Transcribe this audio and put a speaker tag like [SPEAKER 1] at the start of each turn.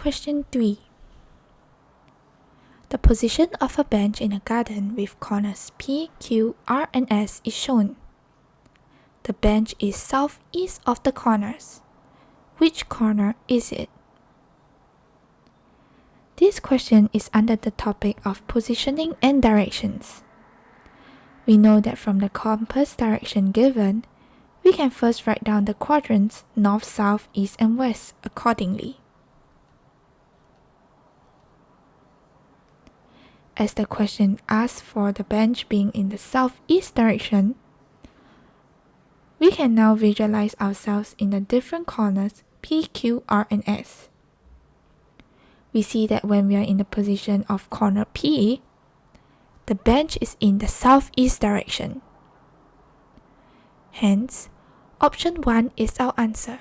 [SPEAKER 1] Question 3. The position of a bench in a garden with corners P, Q, R, and S is shown. The bench is southeast of the corners. Which corner is it? This question is under the topic of positioning and directions. We know that from the compass direction given, we can first write down the quadrants north, south, east, and west accordingly. As the question asks for the bench being in the southeast direction, we can now visualize ourselves in the different corners P, Q, R, and S. We see that when we are in the position of corner P, the bench is in the southeast direction. Hence, option 1 is our answer.